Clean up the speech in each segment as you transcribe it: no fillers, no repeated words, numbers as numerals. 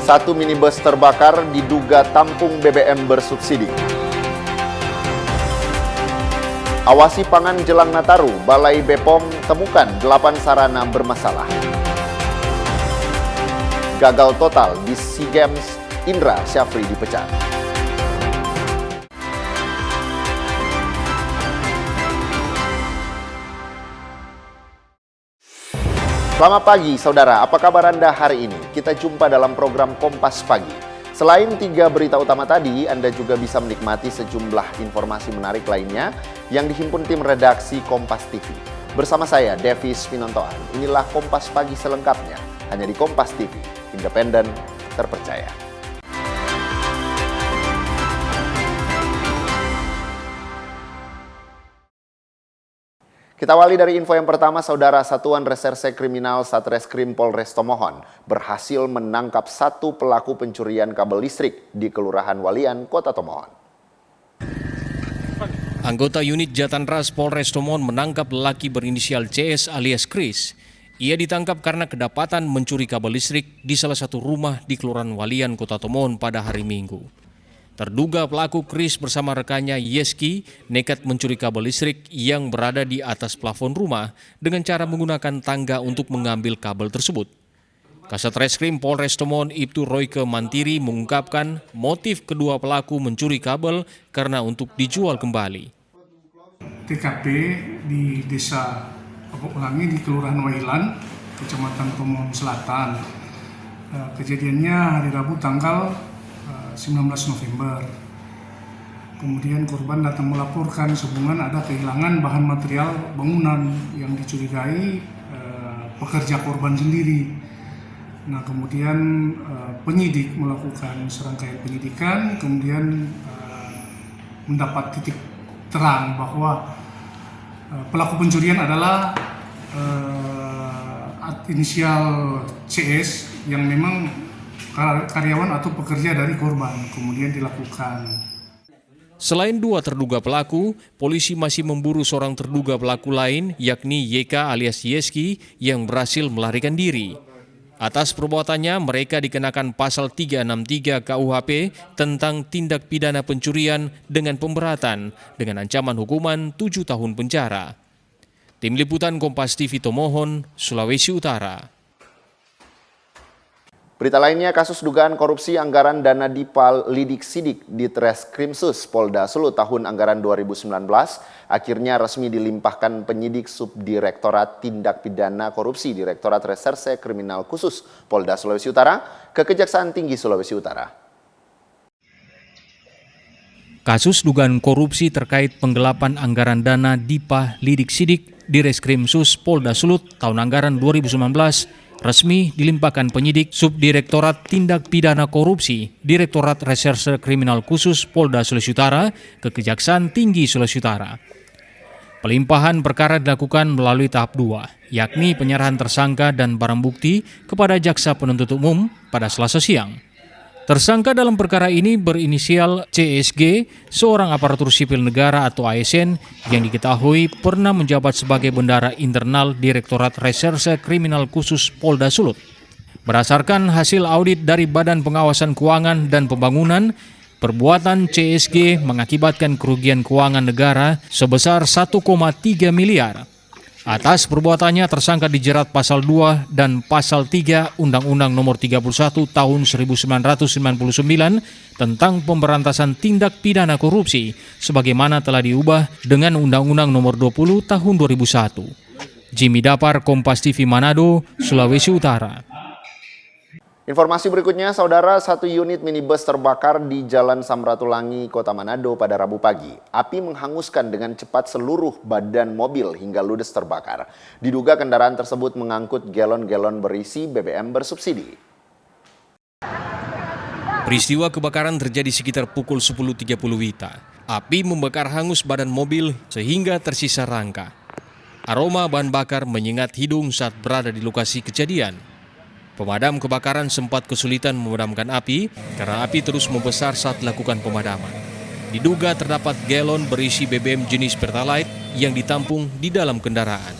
Satu minibus terbakar diduga tampung BBM bersubsidi. Awasi pangan jelang Nataru, Balai BPOM temukan 8 sarana bermasalah. Gagal total di SEA Games, Indra Syafri dipecat. Selamat pagi saudara, apa kabar Anda hari ini? Kita jumpa dalam program Kompas Pagi. Selain 3 berita utama tadi, Anda juga bisa menikmati sejumlah informasi menarik lainnya yang dihimpun tim redaksi Kompas TV. Bersama saya, Devis Pinontoan. Inilah Kompas Pagi selengkapnya, hanya di Kompas TV, independen, terpercaya. Kita awali dari info yang pertama, saudara. Satuan Reserse Kriminal Satreskrim Polres Tomohon berhasil menangkap 1 pelaku pencurian kabel listrik di Kelurahan Walian, Kota Tomohon. Anggota unit Jatanras Polres Tomohon menangkap lelaki berinisial CS alias Chris. Ia ditangkap karena kedapatan mencuri kabel listrik di salah satu rumah di Kelurahan Walian, Kota Tomohon pada hari Minggu. Terduga pelaku Chris bersama rekannya Yeski nekat mencuri kabel listrik yang berada di atas plafon rumah dengan cara menggunakan tangga untuk mengambil kabel tersebut. Kasat Reskrim Polres Tomohon Ibtu Royke Mantiri mengungkapkan motif kedua pelaku mencuri kabel karena untuk dijual kembali. TKP di Desa Pokok Pelangi di Kelurahan Wailan, Kecamatan Tomohon Selatan. Kejadiannya hari Rabu tanggal 19 November. Kemudian korban datang melaporkan sehubungan ada kehilangan bahan material bangunan yang dicurigai pekerja korban sendiri. Nah, kemudian penyidik melakukan serangkaian penyidikan, kemudian mendapat titik terang bahwa pelaku pencurian adalah inisial CS yang memang karyawan atau pekerja dari korban, kemudian dilakukan. Selain 2 terduga pelaku, polisi masih memburu seorang terduga pelaku lain, yakni YK alias Yeski yang berhasil melarikan diri. Atas perbuatannya, mereka dikenakan pasal 363 KUHP tentang tindak pidana pencurian dengan pemberatan dengan ancaman hukuman 7 tahun penjara. Tim Liputan Kompas TV Tomohon, Sulawesi Utara. Berita lainnya, kasus dugaan korupsi anggaran dana Dipal Lidik Sidik di Treskrimsus Polda Sulut tahun anggaran 2019 akhirnya resmi dilimpahkan penyidik Subdirektorat Tindak Pidana Korupsi Direktorat Reserse Kriminal Khusus Polda Sulawesi Utara ke Kejaksaan Tinggi Sulawesi Utara. Kasus dugaan korupsi terkait penggelapan anggaran dana Dipal Lidik Sidik di Reskrimsus Polda Sulut tahun anggaran 2019 resmi dilimpahkan penyidik Subdirektorat Tindak Pidana Korupsi Direktorat Reserse Kriminal Khusus Polda Sulawesi Utara ke Kejaksaan Tinggi Sulawesi Utara. Pelimpahan perkara dilakukan melalui tahap 2, yakni penyerahan tersangka dan barang bukti kepada Jaksa Penuntut Umum pada Selasa siang. Tersangka dalam perkara ini berinisial CSG, seorang aparatur sipil negara atau ASN yang diketahui pernah menjabat sebagai bendara internal Direktorat Reserse Kriminal Khusus Polda Sulut. Berdasarkan hasil audit dari Badan Pengawasan Keuangan dan Pembangunan, perbuatan CSG mengakibatkan kerugian keuangan negara sebesar 1,3 miliar. Atas perbuatannya tersangka dijerat pasal 2 dan pasal 3 Undang-Undang Nomor 31 Tahun 1999 tentang pemberantasan tindak pidana korupsi sebagaimana telah diubah dengan Undang-Undang Nomor 20 Tahun 2001. Jimmy Dapar, Kompas TV Manado, Sulawesi Utara. Informasi berikutnya, saudara, 1 unit minibus terbakar di Jalan Samratulangi, Kota Manado pada Rabu pagi. Api menghanguskan dengan cepat seluruh badan mobil hingga ludes terbakar. Diduga kendaraan tersebut mengangkut galon-galon berisi BBM bersubsidi. Peristiwa kebakaran terjadi sekitar pukul 10.30 WITA. Api membakar hangus badan mobil sehingga tersisa rangka. Aroma bahan bakar menyengat hidung saat berada di lokasi kejadian. Pemadam kebakaran sempat kesulitan memadamkan api karena api terus membesar saat dilakukan pemadaman. Diduga terdapat galon berisi BBM jenis Pertalite yang ditampung di dalam kendaraan.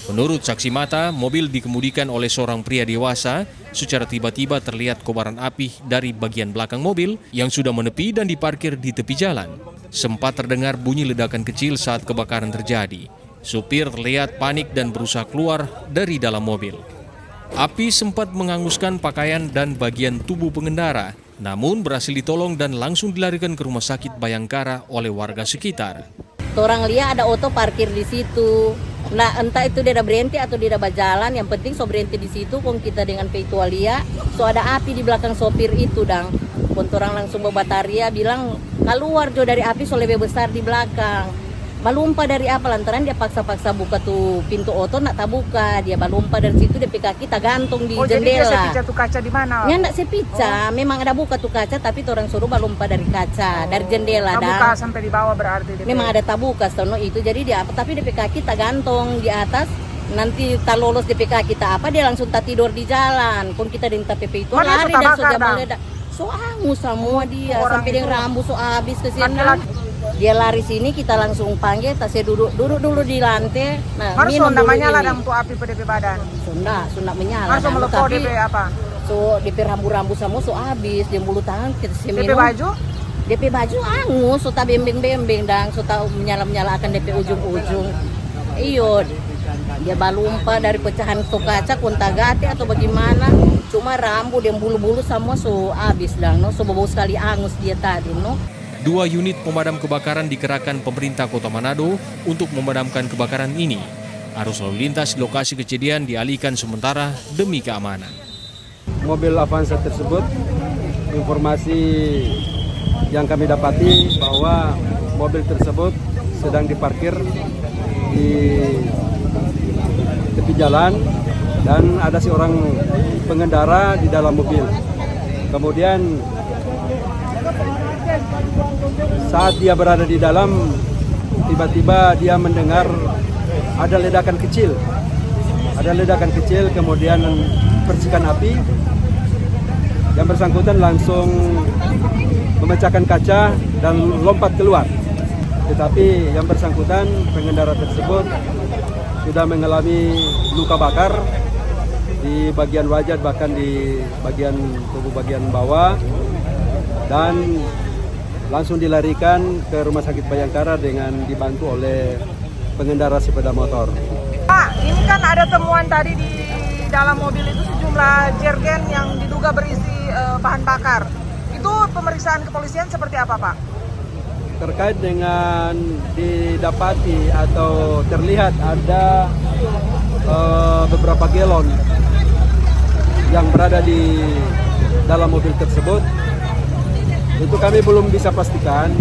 Menurut saksi mata, mobil dikemudikan oleh seorang pria dewasa. Secara tiba-tiba terlihat kobaran api dari bagian belakang mobil yang sudah menepi dan diparkir di tepi jalan. Sempat terdengar bunyi ledakan kecil saat kebakaran terjadi. Supir terlihat panik dan berusaha keluar dari dalam mobil. Api sempat menghanguskan pakaian dan bagian tubuh pengendara, namun berhasil ditolong dan langsung dilarikan ke Rumah Sakit Bayangkara oleh warga sekitar. Orang lihat ada auto parkir di situ. Nah, entah itu dia ada berhenti atau dia ada berjalan, yang penting so berhenti di situ. Kong kita dengan peitualia, so ada api di belakang sopir itu, dang. Kong orang langsung bataria bilang keluar jo dari api so lebih besar di belakang. Balumpa dari apa lantaran dia paksa-paksa buka tuh pintu auto nak tak buka, dia balumpa dari situ dia kaki tak gantung di jendela. Jadi dia sepica tuh kaca di mana? Ya enggak sepica, memang ada buka tuh kaca tapi orang suruh balumpa dari kaca, dari jendela tak buka sampai di bawah berarti dia. Memang ada tabuka sono itu, jadi dia apa tapi dia kaki tak gantung di atas. Nanti tak lolos di kaki tak apa dia langsung tak tidur di jalan. Pun kita di PP itu lari dan sudah meledak. So angus semua dia sampai dia rambut so habis ke sini. Dia lari sini, kita langsung panggil, saya duduk dulu di lantai. Nah, minum dulu namanya lah untuk api pada badan. Sunda menyala. Langsung melepuh DP apa? So DP rambu-rambu semua so habis, dia bulu tangan kita minum. DP baju? DP baju angus, so tak bembeng-bembeng dang, so tak menyala akan DP ujung-ujung. Iyo, dia balumpa dari pecahan so kaca, kontagati atau bagaimana. Cuma rambut yang bulu-bulu semua so habis dang, no, so bau sekali angus dia tadi, no. 2 unit pemadam kebakaran dikerahkan pemerintah Kota Manado untuk memadamkan kebakaran ini. Arus lalu lintas di lokasi kejadian dialihkan sementara demi keamanan. Mobil Avanza tersebut, informasi yang kami dapati bahwa mobil tersebut sedang diparkir di tepi jalan dan ada seorang pengendara di dalam mobil. Kemudian saat dia berada di dalam, tiba-tiba dia mendengar ada ledakan kecil. Ada ledakan kecil, kemudian percikan api. Yang bersangkutan langsung memecahkan kaca dan lompat keluar. Tetapi yang bersangkutan, pengendara tersebut, sudah mengalami luka bakar di bagian wajah, bahkan di bagian tubuh bagian bawah. Dan langsung dilarikan ke Rumah Sakit Bayangkara dengan dibantu oleh pengendara sepeda motor. Pak, ini kan ada temuan tadi di dalam mobil itu sejumlah jergen yang diduga berisi bahan bakar. Itu pemeriksaan kepolisian seperti apa, Pak? Terkait dengan didapati atau terlihat ada beberapa galon yang berada di dalam mobil tersebut, itu kami belum bisa pastikan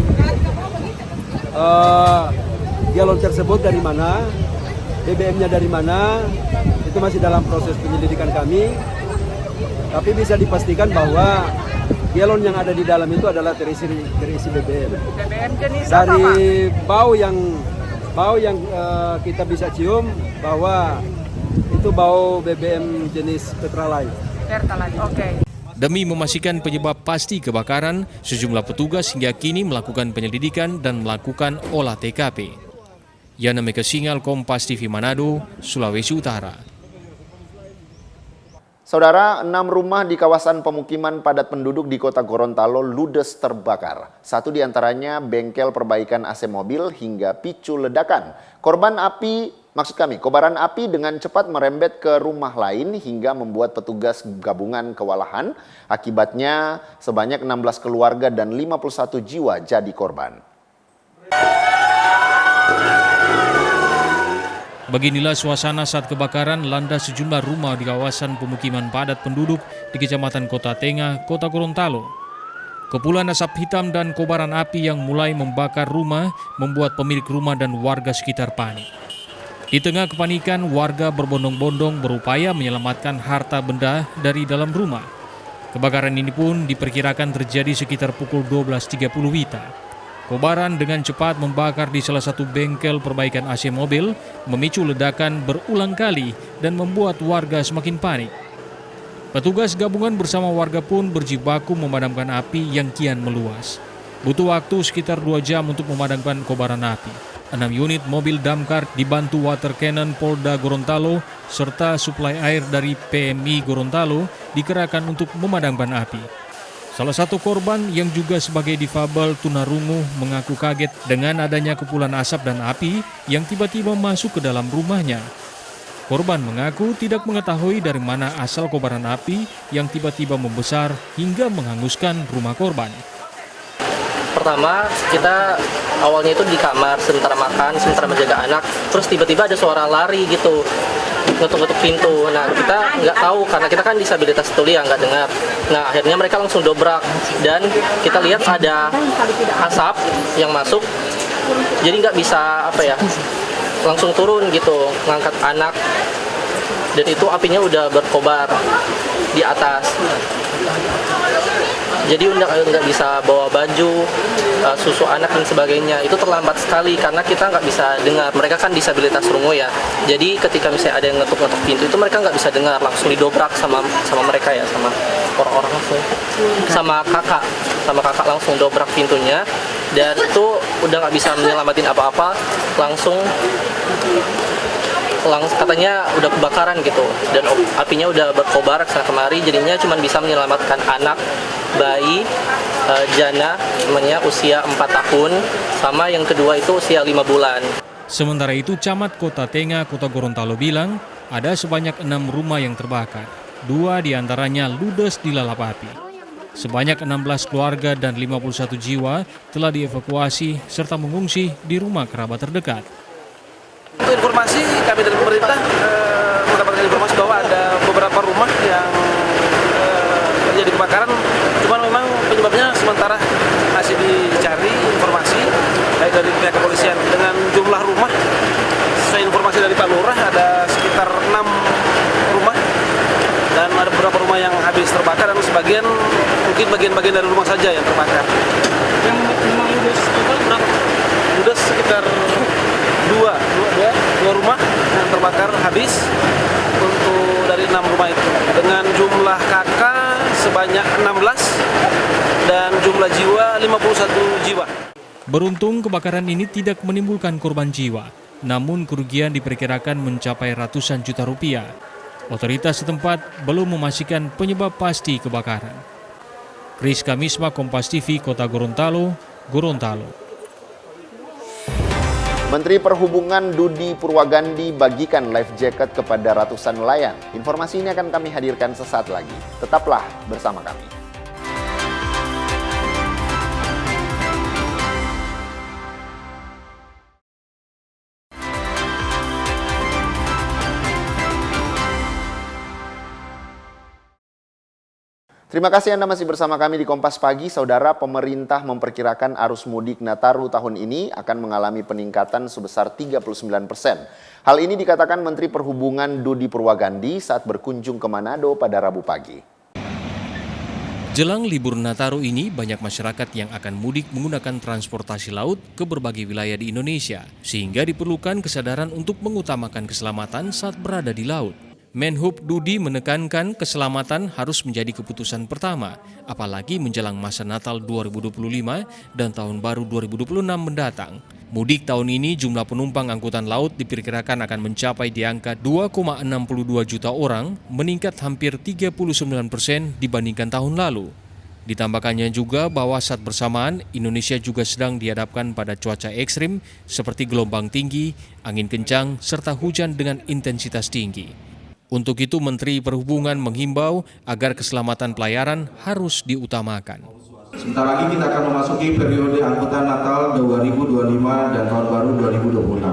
galon tersebut dari mana, BBM-nya dari mana, itu masih dalam proses penyelidikan kami. Tapi bisa dipastikan bahwa galon yang ada di dalam itu adalah terisi BBM. BBM jenis dari apa, Pak? Bau yang kita bisa cium bahwa itu bau BBM jenis Pertalite. Pertalite, oke. Demi memastikan penyebab pasti kebakaran, sejumlah petugas hingga kini melakukan penyelidikan dan melakukan olah TKP. Yana Meka Singal, Kompas TV Manado, Sulawesi Utara. Saudara, 6 rumah di kawasan pemukiman padat penduduk di Kota Gorontalo ludes terbakar. Satu di antaranya bengkel perbaikan AC mobil hingga picu ledakan. Kobaran api dengan cepat merembet ke rumah lain hingga membuat petugas gabungan kewalahan. Akibatnya sebanyak 16 keluarga dan 51 jiwa jadi korban. Beginilah suasana saat kebakaran melanda sejumlah rumah di kawasan pemukiman padat penduduk di Kecamatan Kota Tengah, Kota Gorontalo. Kepulan asap hitam dan kobaran api yang mulai membakar rumah membuat pemilik rumah dan warga sekitar panik. Di tengah kepanikan, warga berbondong-bondong berupaya menyelamatkan harta benda dari dalam rumah. Kebakaran ini pun diperkirakan terjadi sekitar pukul 12.30 WITA. Kobaran dengan cepat membakar di salah satu bengkel perbaikan AC mobil, memicu ledakan berulang kali dan membuat warga semakin panik. Petugas gabungan bersama warga pun berjibaku memadamkan api yang kian meluas. Butuh waktu sekitar 2 jam untuk memadamkan kobaran api. 6 unit mobil damkar dibantu water cannon Polda Gorontalo serta suplai air dari PMI Gorontalo dikerahkan untuk memadamkan api. Salah satu korban yang juga sebagai difabel tunarungu mengaku kaget dengan adanya kepulan asap dan api yang tiba-tiba masuk ke dalam rumahnya. Korban mengaku tidak mengetahui dari mana asal kobaran api yang tiba-tiba membesar hingga menghanguskan rumah korban. Pertama, kita awalnya itu di kamar, sementara makan, sementara menjaga anak, terus tiba-tiba ada suara lari gitu, ngetuk-ngetuk pintu. Nah, kita nggak tahu karena kita kan disabilitas tuli ya, nggak dengar. Nah, akhirnya mereka langsung dobrak dan kita lihat ada asap yang masuk, jadi nggak bisa langsung turun gitu, ngangkat anak, dan itu apinya udah berkobar di atas. Jadi nggak bisa bawa baju, susu anak dan sebagainya. Itu terlambat sekali karena kita nggak bisa dengar. Mereka kan disabilitas rungu ya. Jadi ketika misalnya ada yang ngetuk-ngetuk pintu itu mereka nggak bisa dengar, langsung didobrak sama mereka ya, sama orang-orang langsung. Sama kakak langsung dobrak pintunya. Dan itu udah nggak bisa menyelamatin apa-apa, langsung katanya udah kebakaran gitu, dan apinya udah berkobar kesana kemari, jadinya cuma bisa menyelamatkan anak, bayi, jana, namanya usia 4 tahun, sama yang kedua itu usia 5 bulan. Sementara itu, Camat Kota Tengah, Kota Gorontalo bilang ada sebanyak 6 rumah yang terbakar. 2 diantaranya ludes dilalap api. Sebanyak 16 keluarga dan 51 jiwa telah dievakuasi serta mengungsi di rumah kerabat terdekat. Untuk informasi kami dari pemerintah mendapatkan informasi bahwa ada beberapa rumah yang terjadi kebakaran, cuman memang penyebabnya sementara masih dicari informasi baik dari pihak kepolisian. Dengan jumlah rumah, sesuai informasi dari Pak Lurah, ada sekitar 6 rumah dan ada beberapa rumah yang habis terbakar dan sebagian mungkin bagian-bagian dari rumah saja yang terbakar. Yang ludes total berapa? Ludes sekitar dua rumah yang terbakar habis untuk dari 6 rumah itu, dengan jumlah kakak sebanyak 16 dan jumlah jiwa 51 jiwa. Beruntung kebakaran ini tidak menimbulkan korban jiwa, namun kerugian diperkirakan mencapai ratusan juta rupiah. Otoritas setempat belum memastikan penyebab pasti kebakaran. Kris Kamisma, Kompas TV, Kota Gorontalo, Gorontalo. Menteri Perhubungan Dudi Purwagandi bagikan life jacket kepada ratusan nelayan. Informasi ini akan kami hadirkan sesaat lagi. Tetaplah bersama kami. Terima kasih Anda masih bersama kami di Kompas Pagi. Saudara, pemerintah memperkirakan arus mudik Nataru tahun ini akan mengalami peningkatan sebesar 39%. Hal ini dikatakan Menteri Perhubungan Dudi Purwagandi saat berkunjung ke Manado pada Rabu pagi. Jelang libur Nataru ini, banyak masyarakat yang akan mudik menggunakan transportasi laut ke berbagai wilayah di Indonesia, sehingga diperlukan kesadaran untuk mengutamakan keselamatan saat berada di laut. Menhub Dudi menekankan keselamatan harus menjadi keputusan pertama, apalagi menjelang masa Natal 2025 dan Tahun Baru 2026 mendatang. Mudik tahun ini jumlah penumpang angkutan laut diperkirakan akan mencapai di angka 2,62 juta orang, meningkat hampir 39% dibandingkan tahun lalu. Ditambahkannya juga bahwa saat bersamaan, Indonesia juga sedang dihadapkan pada cuaca ekstrim seperti gelombang tinggi, angin kencang, serta hujan dengan intensitas tinggi. Untuk itu, Menteri Perhubungan menghimbau agar keselamatan pelayaran harus diutamakan. Sebentar lagi kita akan memasuki periode angkutan Natal 2025 dan Tahun Baru 2026.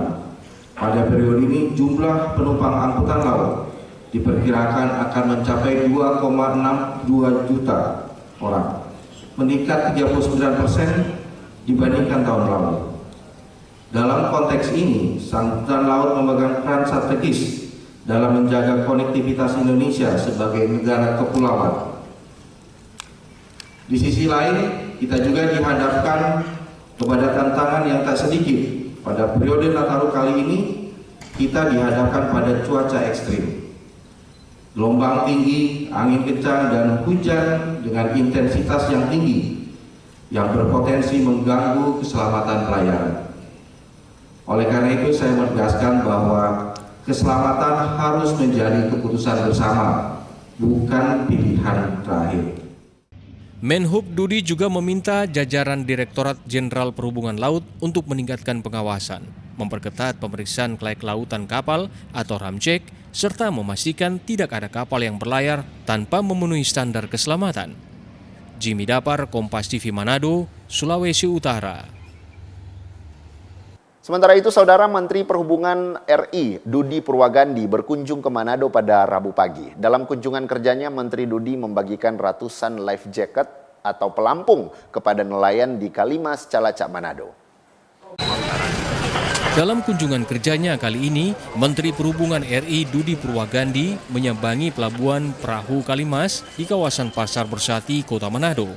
Pada periode ini, jumlah penumpang angkutan laut diperkirakan akan mencapai 2,62 juta orang, meningkat 39% dibandingkan tahun lalu. Dalam konteks ini, angkutan laut memegang peran strategis dalam menjaga konektivitas Indonesia sebagai negara kepulauan. Di sisi lain, kita juga dihadapkan kepada tantangan yang tak sedikit. Pada periode Nataru kali ini, kita dihadapkan pada cuaca ekstrim. Gelombang tinggi, angin kencang, dan hujan dengan intensitas yang tinggi yang berpotensi mengganggu keselamatan pelayaran. Oleh karena itu saya menegaskan bahwa keselamatan harus menjadi keputusan bersama, bukan pilihan terakhir. Menhub Dudi juga meminta jajaran Direktorat Jenderal Perhubungan Laut untuk meningkatkan pengawasan, memperketat pemeriksaan kelayak lautan kapal atau ramcek, serta memastikan tidak ada kapal yang berlayar tanpa memenuhi standar keselamatan. Jimmy Dapar, Kompas TV Manado, Sulawesi Utara. Sementara itu, Saudara Menteri Perhubungan RI Dudi Purwagandi berkunjung ke Manado pada Rabu pagi. Dalam kunjungan kerjanya, Menteri Dudi membagikan ratusan life jacket atau pelampung kepada nelayan di Kalimas, Calacak, Manado. Dalam kunjungan kerjanya kali ini, Menteri Perhubungan RI Dudi Purwagandi menyambangi pelabuhan perahu Kalimas di kawasan Pasar Bersati, Kota Manado.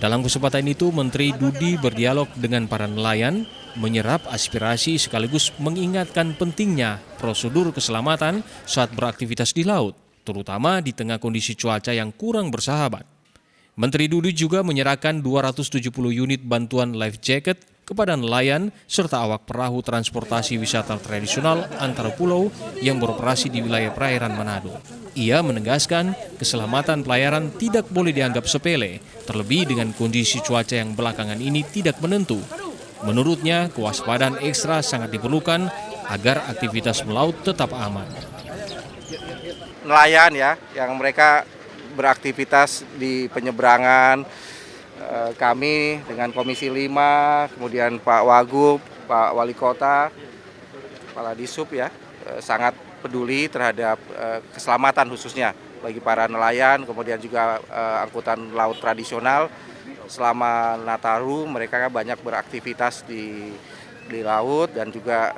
Dalam kesempatan itu, Menteri Dudi berdialog dengan para nelayan, menyerap aspirasi sekaligus mengingatkan pentingnya prosedur keselamatan saat beraktivitas di laut, terutama di tengah kondisi cuaca yang kurang bersahabat. Menteri Dudi juga menyerahkan 270 unit bantuan life jacket kepada nelayan serta awak perahu transportasi wisata tradisional antar pulau yang beroperasi di wilayah perairan Manado. Ia menegaskan keselamatan pelayaran tidak boleh dianggap sepele, terlebih dengan kondisi cuaca yang belakangan ini tidak menentu. Menurutnya, kewaspadaan ekstra sangat diperlukan agar aktivitas melaut tetap aman. Nelayan ya, yang mereka beraktivitas di penyeberangan, kami dengan Komisi 5, kemudian Pak Wagub, Pak Wali Kota, Kepala Disub ya, sangat peduli terhadap keselamatan khususnya bagi para nelayan, kemudian juga angkutan laut tradisional. Selama Nataru mereka banyak beraktivitas di laut dan juga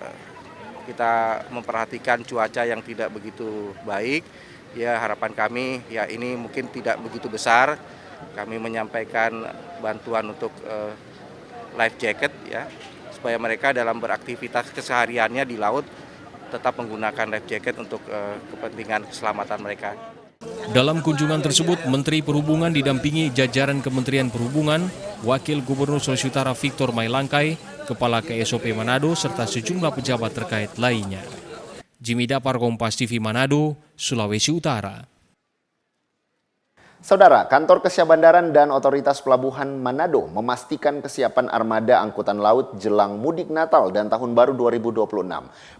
kita memperhatikan cuaca yang tidak begitu baik. Ya, harapan kami ya ini mungkin tidak begitu besar. Kami menyampaikan bantuan untuk life jacket ya, supaya mereka dalam beraktivitas kesehariannya di laut tetap menggunakan life jacket untuk kepentingan keselamatan mereka. Dalam kunjungan tersebut, Menteri Perhubungan didampingi jajaran Kementerian Perhubungan, Wakil Gubernur Sulawesi Utara Victor Mailangkai, Kepala KSOP Manado, serta sejumlah pejabat terkait lainnya. Jimmy Dapar, Kompas TV Manado, Sulawesi Utara. Saudara, Kantor Kesyahbandaran dan Otoritas Pelabuhan Manado memastikan kesiapan armada angkutan laut jelang mudik Natal dan Tahun Baru 2026.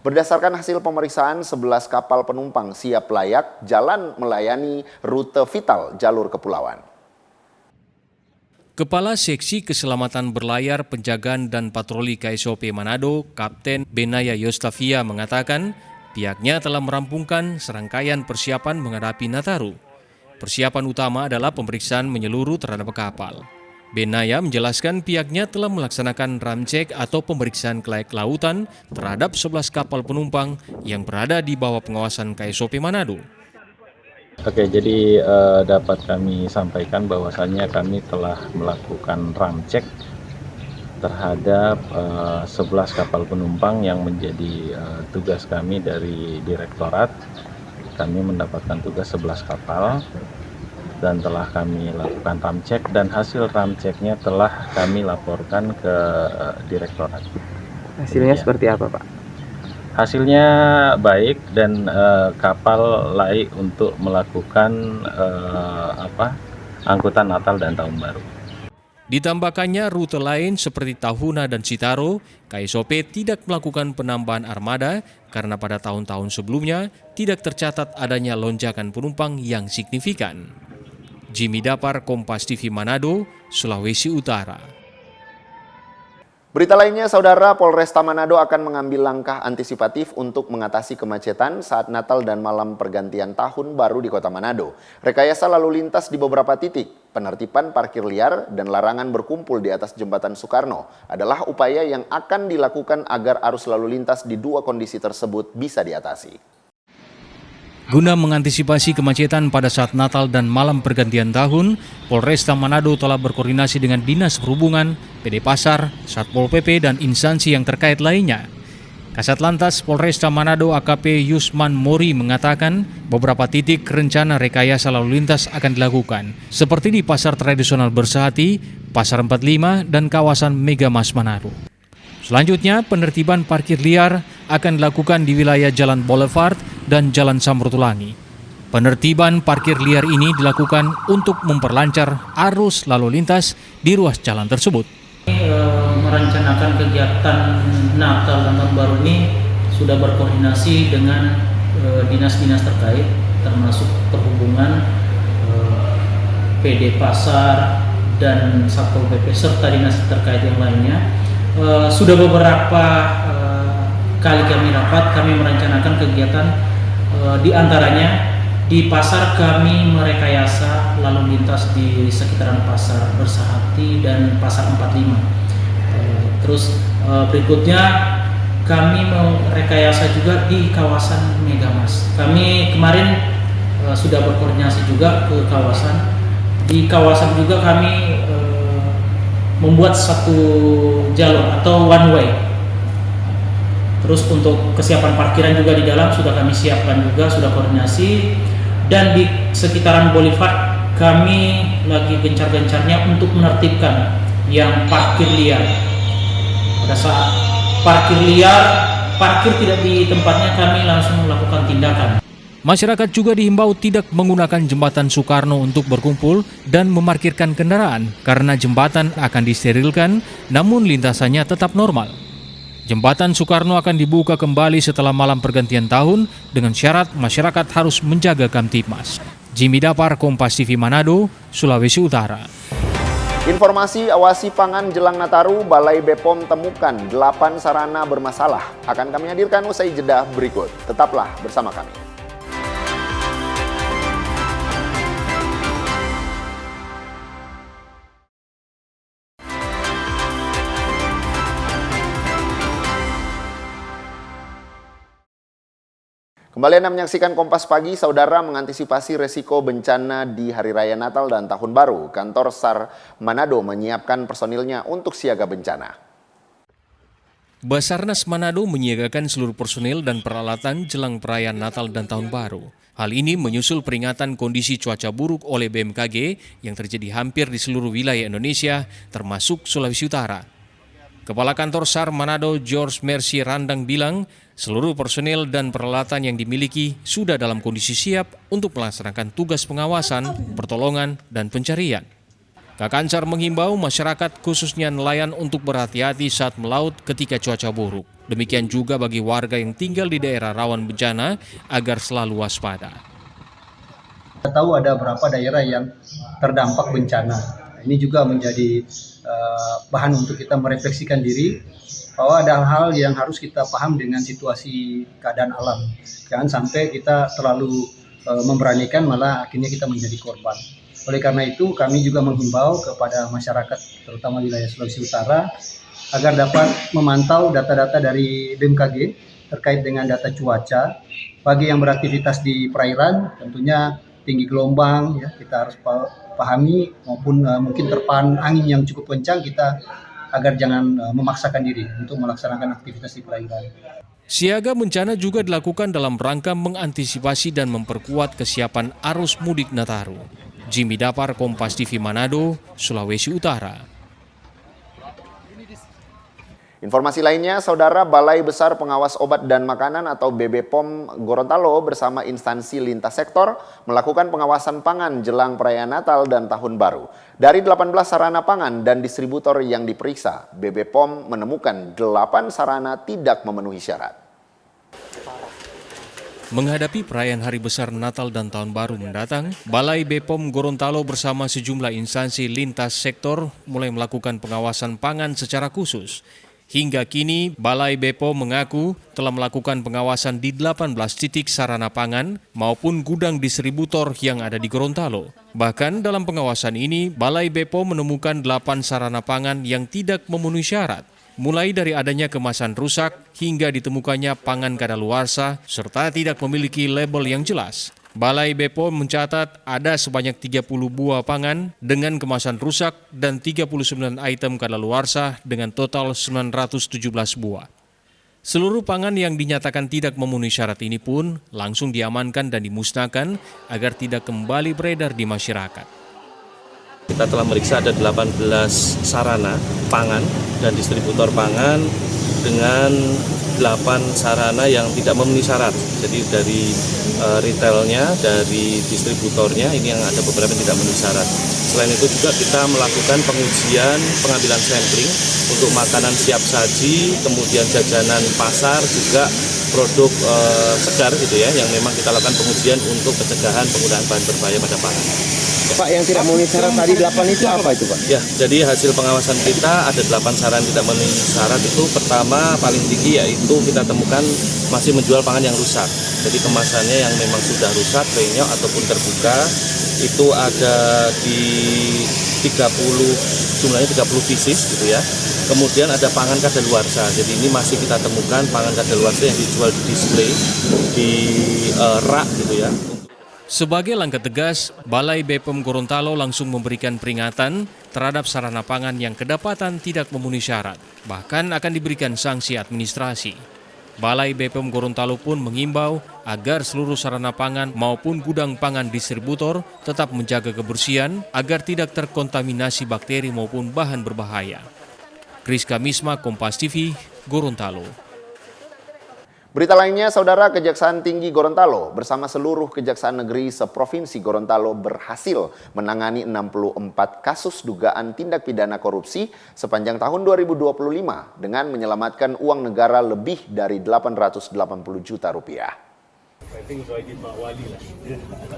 Berdasarkan hasil pemeriksaan, 11 kapal penumpang siap layak jalan melayani rute vital jalur kepulauan. Kepala Seksi Keselamatan Berlayar, Penjagaan dan Patroli KSOP Manado, Kapten Benaya Yostavia mengatakan pihaknya telah merampungkan serangkaian persiapan menghadapi Nataru. Persiapan utama adalah pemeriksaan menyeluruh terhadap kapal. Benaya menjelaskan pihaknya telah melaksanakan ramcek atau pemeriksaan kelayak lautan terhadap 11 kapal penumpang yang berada di bawah pengawasan KSOP Manado. Oke, jadi dapat kami sampaikan bahwasannya kami telah melakukan ramcek terhadap 11 kapal penumpang yang menjadi tugas kami dari Direktorat. Kami mendapatkan tugas 11 kapal dan telah kami lakukan ramcek dan hasil ramceknya telah kami laporkan ke Direktorat. Hasilnya seperti apa, Pak? Hasilnya baik dan kapal layak untuk melakukan angkutan Natal dan Tahun Baru. Ditambahkannya rute lain seperti Tahuna dan Citaro, KSOP tidak melakukan penambahan armada karena pada tahun-tahun sebelumnya tidak tercatat adanya lonjakan penumpang yang signifikan. Jimmy Dapar, Kompas TV Manado, Sulawesi Utara. Berita lainnya, Saudara, Polresta Manado akan mengambil langkah antisipatif untuk mengatasi kemacetan saat Natal dan malam pergantian Tahun Baru di Kota Manado. Rekayasa lalu lintas di beberapa titik, penertiban parkir liar, dan larangan berkumpul di atas Jembatan Soekarno adalah upaya yang akan dilakukan agar arus lalu lintas di dua kondisi tersebut bisa diatasi. Guna mengantisipasi kemacetan pada saat Natal dan malam pergantian tahun, Polresta Manado telah berkoordinasi dengan Dinas Perhubungan, PD Pasar, Satpol PP, dan instansi yang terkait lainnya. Kasat Lantas Polresta Manado AKP Yusman Mori mengatakan beberapa titik rencana rekayasa lalu lintas akan dilakukan, seperti di Pasar Tradisional Bersehati, Pasar 45, dan kawasan Megamas Manado. Selanjutnya, penertiban parkir liar akan dilakukan di wilayah Jalan Boulevard dan Jalan Samratulangi. Penertiban parkir liar ini dilakukan untuk memperlancar arus lalu lintas di ruas jalan tersebut. Merencanakan kegiatan Natal dan Tahun Baru ini sudah berkoordinasi dengan dinas-dinas terkait, termasuk perhubungan, PD Pasar, dan Satpol PP serta dinas terkait yang lainnya. Sudah beberapa kali kami rapat, kami merencanakan kegiatan di antaranya di pasar kami merekayasa lalu lintas di sekitaran Pasar Bersahati dan Pasar 45. Terus berikutnya kami merekayasa juga di kawasan Megamas. Kami kemarin sudah berkoordinasi juga ke kawasan. Di kawasan juga kami membuat satu jalur atau one way. Terus untuk kesiapan parkiran juga di dalam sudah kami siapkan juga, sudah koordinasi. Dan di sekitaran Boulevard kami lagi gencar-gencarnya untuk menertibkan yang parkir liar. Pada saat parkir liar, parkir tidak di tempatnya, kami langsung melakukan tindakan. Masyarakat juga dihimbau tidak menggunakan jembatan Soekarno untuk berkumpul dan memarkirkan kendaraan karena jembatan akan disterilkan namun lintasannya tetap normal. Jembatan Soekarno akan dibuka kembali setelah malam pergantian tahun dengan syarat masyarakat harus menjaga Kamtibmas. Jimmy Dapar, Kompas TV Manado, Sulawesi Utara. Informasi awasi pangan jelang Nataru, Balai BPOM temukan 8 sarana bermasalah. Akan kami hadirkan usai jeda berikut. Tetaplah bersama kami. Kembali Anda menyaksikan Kompas Pagi, Saudara. Mengantisipasi resiko bencana di Hari Raya Natal dan Tahun Baru, Kantor SAR Manado menyiapkan personilnya untuk siaga bencana. Basarnas Manado menyiagakan seluruh personil dan peralatan jelang perayaan Natal dan Tahun Baru. Hal ini menyusul peringatan kondisi cuaca buruk oleh BMKG yang terjadi hampir di seluruh wilayah Indonesia, termasuk Sulawesi Utara. Kepala Kantor SAR Manado, George Mercy Randang bilang, seluruh personil dan peralatan yang dimiliki sudah dalam kondisi siap untuk melaksanakan tugas pengawasan, pertolongan, dan pencarian. Kakansar menghimbau masyarakat khususnya nelayan untuk berhati-hati saat melaut ketika cuaca buruk. Demikian juga bagi warga yang tinggal di daerah rawan bencana agar selalu waspada. Kita tahu ada beberapa daerah yang terdampak bencana. Ini juga menjadi bahan untuk kita merefleksikan diri bahwa ada hal-hal yang harus kita paham dengan situasi keadaan alam. Jangan sampai kita terlalu memberanikan malah akhirnya kita menjadi korban. Oleh karena itu kami juga menghimbau kepada masyarakat terutama wilayah Sulawesi Utara agar dapat memantau data-data dari BMKG terkait dengan data cuaca. Bagi yang beraktivitas di perairan tentunya tinggi gelombang ya kita harus pahami maupun mungkin terpaan angin yang cukup kencang kita agar jangan memaksakan diri untuk melaksanakan aktivitas di perairan. Siaga bencana juga dilakukan dalam rangka mengantisipasi dan memperkuat kesiapan arus mudik Nataru. Jimmy Dapar, Kompas TV Manado, Sulawesi Utara. Informasi lainnya, Saudara, Balai Besar Pengawas Obat dan Makanan atau BBPOM Gorontalo bersama instansi lintas sektor melakukan pengawasan pangan jelang perayaan Natal dan Tahun Baru. Dari 18 sarana pangan dan distributor yang diperiksa, BBPOM menemukan 8 sarana tidak memenuhi syarat. Menghadapi perayaan Hari Besar Natal dan Tahun Baru mendatang, Balai BPOM Gorontalo bersama sejumlah instansi lintas sektor mulai melakukan pengawasan pangan secara khusus. Hingga kini, Balai BPOM mengaku telah melakukan pengawasan di 18 titik sarana pangan maupun gudang distributor yang ada di Gorontalo. Bahkan dalam pengawasan ini, Balai BPOM menemukan 8 sarana pangan yang tidak memenuhi syarat. Mulai dari adanya kemasan rusak hingga ditemukannya pangan kadaluarsa serta tidak memiliki label yang jelas. Balai BPOM mencatat ada sebanyak 30 buah pangan dengan kemasan rusak dan 39 item kadaluarsa dengan total 917 buah. Seluruh pangan yang dinyatakan tidak memenuhi syarat ini pun langsung diamankan dan dimusnahkan agar tidak kembali beredar di masyarakat. Kita telah meriksa ada 18 sarana pangan dan distributor pangan dengan 8 sarana yang tidak memenuhi syarat. Jadi dari retailnya, dari distributornya, ini yang ada beberapa yang tidak memenuhi syarat. Selain itu juga kita melakukan pengujian pengambilan sampling untuk makanan siap saji, kemudian jajanan pasar, juga produk segar gitu ya, yang memang kita lakukan pengujian untuk pencegahan penggunaan bahan berbahaya pada pangan. Pak, yang tidak memenuhi syarat tadi 8 itu apa itu Pak? Ya, jadi hasil pengawasan kita ada 8 saran tidak memenuhi syarat itu. Pertama paling tinggi yaitu kita temukan masih menjual pangan yang rusak. Jadi kemasannya yang memang sudah rusak, renyok ataupun terbuka itu ada di 30, jumlahnya 30 pieces gitu ya. Kemudian ada pangan kadaluarsa. Jadi ini masih kita temukan pangan kadaluarsa yang dijual di display di rak gitu ya. Sebagai langkah tegas, Balai BPOM Gorontalo langsung memberikan peringatan terhadap sarana pangan yang kedapatan tidak memenuhi syarat, bahkan akan diberikan sanksi administrasi. Balai BPOM Gorontalo pun mengimbau agar seluruh sarana pangan maupun gudang pangan distributor tetap menjaga kebersihan agar tidak terkontaminasi bakteri maupun bahan berbahaya. Kris Kamisma, Kompas TV, Gorontalo. Berita lainnya, Saudara, Kejaksaan Tinggi Gorontalo bersama seluruh Kejaksaan Negeri seprovinsi Gorontalo berhasil menangani 64 kasus dugaan tindak pidana korupsi sepanjang tahun 2025 dengan menyelamatkan uang negara lebih dari 880 juta rupiah.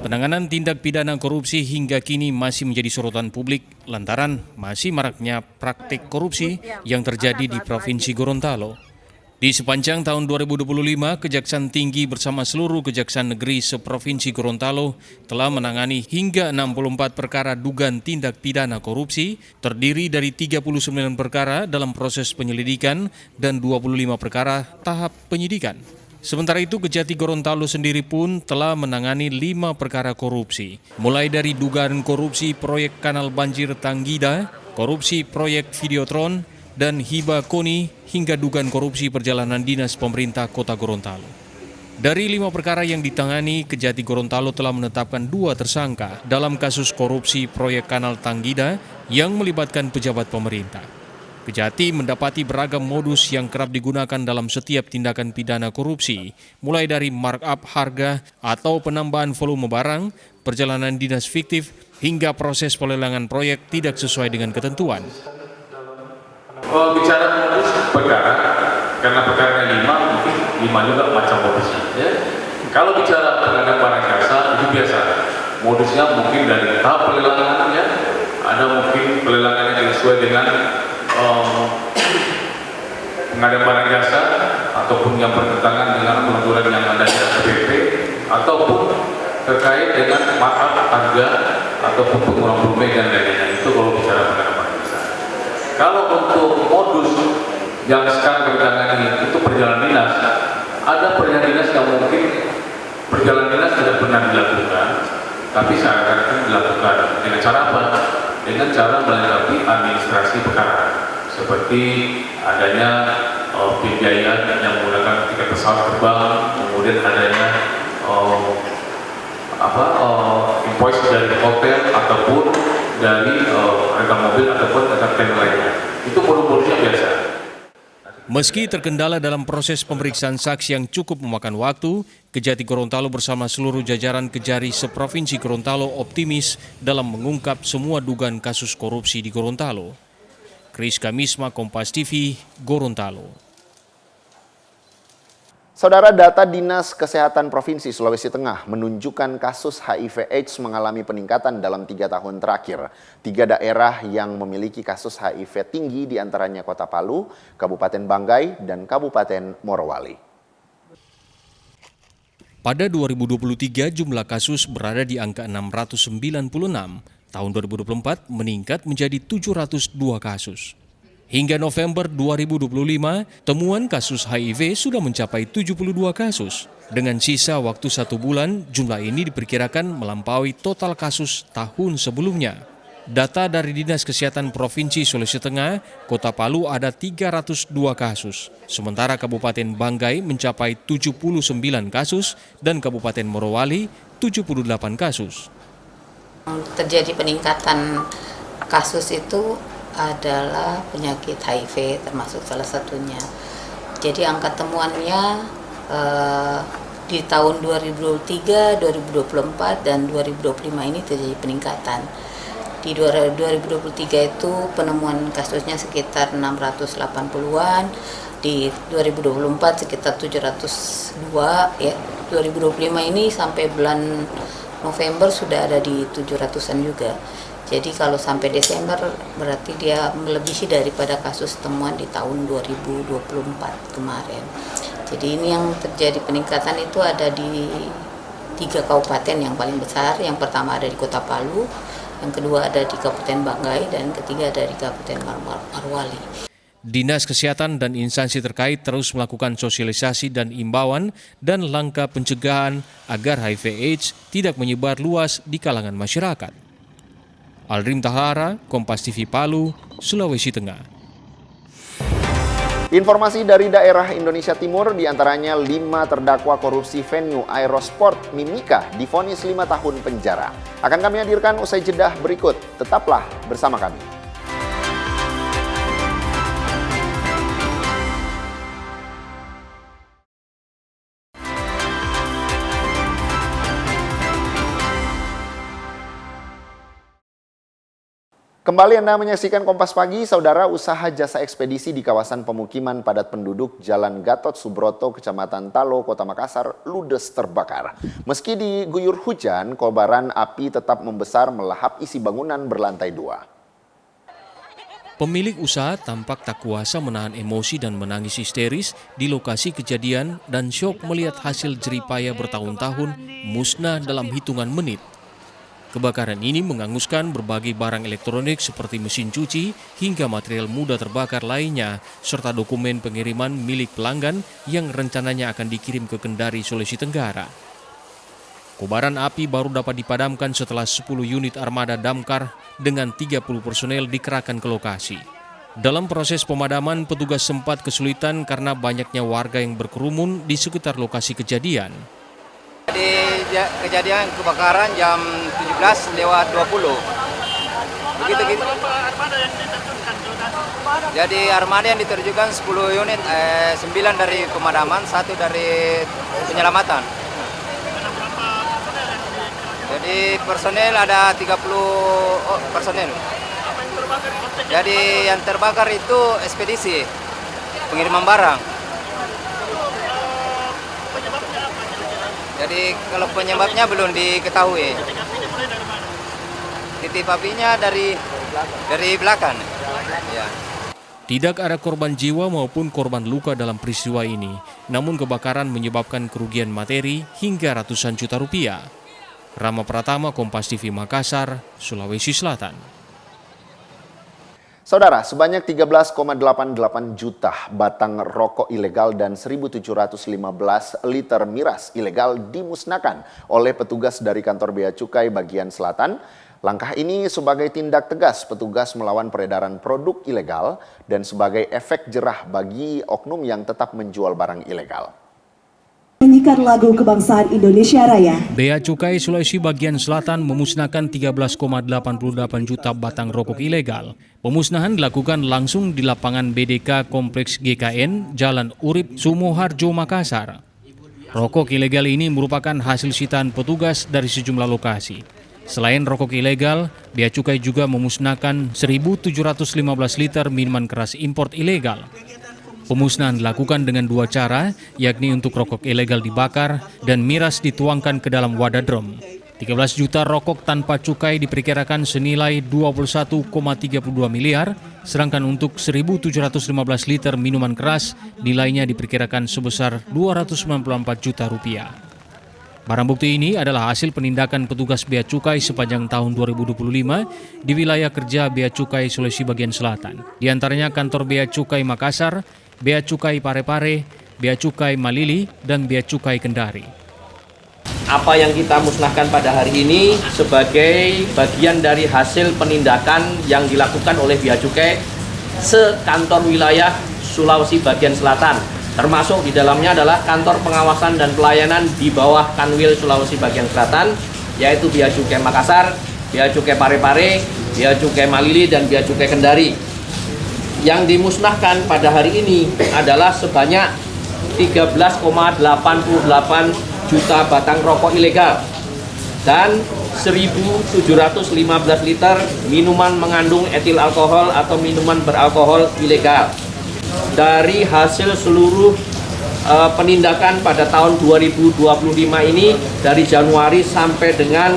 Penanganan tindak pidana korupsi hingga kini masih menjadi sorotan publik lantaran masih maraknya praktik korupsi yang terjadi di Provinsi Gorontalo. Di sepanjang tahun 2025, Kejaksaan Tinggi bersama seluruh Kejaksaan Negeri seprovinsi Gorontalo telah menangani hingga 64 perkara dugaan tindak pidana korupsi, terdiri dari 39 perkara dalam proses penyelidikan dan 25 perkara tahap penyidikan. Sementara itu, Kejati Gorontalo sendiri pun telah menangani 5 perkara korupsi, mulai dari dugaan korupsi proyek kanal banjir Tanggida, korupsi proyek Videotron, dan hibah KONI hingga dugaan korupsi perjalanan dinas pemerintah Kota Gorontalo. Dari 5 perkara yang ditangani, Kejati Gorontalo telah menetapkan 2 tersangka dalam kasus korupsi proyek kanal Tanggida yang melibatkan pejabat pemerintah. Kejati mendapati beragam modus yang kerap digunakan dalam setiap tindakan pidana korupsi, mulai dari markup harga atau penambahan volume barang, perjalanan dinas fiktif, hingga proses pelelangan proyek tidak sesuai dengan ketentuan. Bicara modus perkara, karena perkaranya 5, mungkin 5 juga macam modusnya. Ya. Kalau bicara pengadaan barang jasa, itu biasa. Modusnya mungkin dari tahap pelelangan, ya. Ada mungkin pelelangan yang sesuai dengan pengadaan barang jasa, ataupun yang bertentangan dengan peraturan yang ada di SPP, ataupun terkait dengan markup harga, ataupun pengurangan volume dan lainnya. Itu kalau bicara pengadaan barang jasa. Kalau untuk modus yang sekarang kita tangani itu perjalanan dinas, ada perjalanan dinas yang mungkin perjalanan dinas tidak pernah dilakukan, tapi seakan-akan dilakukan. Dengan cara apa? Dengan cara melengkapi administrasi perkara, seperti adanya pembiayaan yang menggunakan tiket pesawat terbang, kemudian adanya invoice dari hotel ataupun dari harga mobil ataupun harga lainnya. Itu modus-modusnya biasa. Meski terkendala dalam proses pemeriksaan saksi yang cukup memakan waktu, Kejati Gorontalo bersama seluruh jajaran Kejari seprovinsi Gorontalo optimis dalam mengungkap semua dugaan kasus korupsi di Gorontalo. Kris Kamisma, Kompas TV, Gorontalo. Saudara, data Dinas Kesehatan Provinsi Sulawesi Tengah menunjukkan kasus HIV/AIDS mengalami peningkatan dalam 3 tahun terakhir. 3 daerah yang memiliki kasus HIV tinggi diantaranya Kota Palu, Kabupaten Banggai, dan Kabupaten Morowali. Pada 2023, jumlah kasus berada di angka 696. Tahun 2024 meningkat menjadi 702 kasus. Hingga November 2025, temuan kasus HIV sudah mencapai 72 kasus. Dengan sisa waktu 1 bulan, jumlah ini diperkirakan melampaui total kasus tahun sebelumnya. Data dari Dinas Kesehatan Provinsi Sulawesi Tengah, Kota Palu ada 302 kasus. Sementara Kabupaten Banggai mencapai 79 kasus dan Kabupaten Morowali 78 kasus. Terjadi peningkatan kasus itu adalah penyakit HIV termasuk salah satunya. Jadi angka temuannya di tahun 2023, 2024, dan 2025 ini terjadi peningkatan. Di 2023 itu penemuan kasusnya sekitar 680-an, di 2024 sekitar 702 ya. 2025 ini sampai bulan November sudah ada di 700-an juga. Jadi kalau sampai Desember berarti dia melebihi daripada kasus temuan di tahun 2024 kemarin. Jadi ini yang terjadi peningkatan itu ada di 3 kabupaten yang paling besar. Yang pertama ada di Kota Palu, yang kedua ada di Kabupaten Banggai, dan ketiga ada di Kabupaten Morowali. Dinas Kesehatan dan instansi terkait terus melakukan sosialisasi dan imbauan dan langkah pencegahan agar HIV/AIDS tidak menyebar luas di kalangan masyarakat. Aldrim Tahara, Kompas TV Palu, Sulawesi Tengah. Informasi dari daerah Indonesia Timur, diantaranya 5 terdakwa korupsi venue Aerosport Mimika divonis 5 tahun penjara. Akan kami hadirkan usai jeda berikut. Tetaplah bersama kami. Kembali Anda menyaksikan Kompas Pagi, Saudara. Usaha jasa ekspedisi di kawasan pemukiman padat penduduk Jalan Gatot Subroto, Kecamatan Talo, Kota Makassar, ludes terbakar. Meski diguyur hujan, kobaran api tetap membesar melahap isi bangunan berlantai 2. Pemilik usaha tampak tak kuasa menahan emosi dan menangis histeris di lokasi kejadian dan syok melihat hasil jeripaya bertahun-tahun musnah dalam hitungan menit. Kebakaran ini menghanguskan berbagai barang elektronik seperti mesin cuci hingga material mudah terbakar lainnya, serta dokumen pengiriman milik pelanggan yang rencananya akan dikirim ke Kendari, Sulawesi Tenggara. Kobaran api baru dapat dipadamkan setelah 10 unit armada damkar dengan 30 personel dikerahkan ke lokasi. Dalam proses pemadaman, petugas sempat kesulitan karena banyaknya warga yang berkerumun di sekitar lokasi kejadian. Kejadian kebakaran jam 17:20. Begitu gitu. Jadi armada yang diterjunkan 10 unit, 9 dari pemadaman, 1 dari penyelamatan. Jadi personel ada 30 personel. Jadi yang terbakar itu ekspedisi, pengiriman barang. Jadi kalau penyebabnya belum diketahui. Titik apinya dari belakang. Ya. Tidak ada korban jiwa maupun korban luka dalam peristiwa ini. Namun kebakaran menyebabkan kerugian materi hingga ratusan juta rupiah. Rama Pratama, Kompas TV Makassar, Sulawesi Selatan. Saudara, sebanyak 13,88 juta batang rokok ilegal dan 1.715 liter miras ilegal dimusnahkan oleh petugas dari kantor Bea Cukai bagian selatan. Langkah ini sebagai tindak tegas petugas melawan peredaran produk ilegal dan sebagai efek jerah bagi oknum yang tetap menjual barang ilegal. Nyanyikan lagu kebangsaan Indonesia Raya. Bea Cukai Sulawesi bagian selatan memusnahkan 13,88 juta batang rokok ilegal. Pemusnahan dilakukan langsung di lapangan BDK Kompleks GKN, Jalan Urip, Sumoharjo, Makassar. Rokok ilegal ini merupakan hasil sitaan petugas dari sejumlah lokasi. Selain rokok ilegal, Bea Cukai juga memusnahkan 1.715 liter minuman keras import ilegal. Pemusnahan dilakukan dengan 2 cara, yakni untuk rokok ilegal dibakar dan miras dituangkan ke dalam wadah drum. 13 juta rokok tanpa cukai diperkirakan senilai 21,32 miliar, sedangkan untuk 1.715 liter minuman keras nilainya diperkirakan sebesar 294 juta rupiah. Barang bukti ini adalah hasil penindakan petugas Bea Cukai sepanjang tahun 2025 di wilayah kerja Bea Cukai Sulawesi bagian selatan. Di antaranya kantor Bea Cukai Makassar, Bea Cukai Parepare, Bea Cukai Malili, dan Bea Cukai Kendari. Apa yang kita musnahkan pada hari ini sebagai bagian dari hasil penindakan yang dilakukan oleh Bea Cukai sekantor wilayah Sulawesi bagian selatan, termasuk di dalamnya adalah kantor pengawasan dan pelayanan di bawah Kanwil Sulawesi bagian selatan, yaitu Bea Cukai Makassar, Bea Cukai Parepare, Bea Cukai Malili, dan Bea Cukai Kendari. yang dimusnahkan pada hari ini adalah sebanyak 13,88 juta batang rokok ilegal dan 1.715 liter minuman mengandung etil alkohol atau minuman beralkohol ilegal. Dari hasil seluruh penindakan pada tahun 2025 ini dari Januari sampai dengan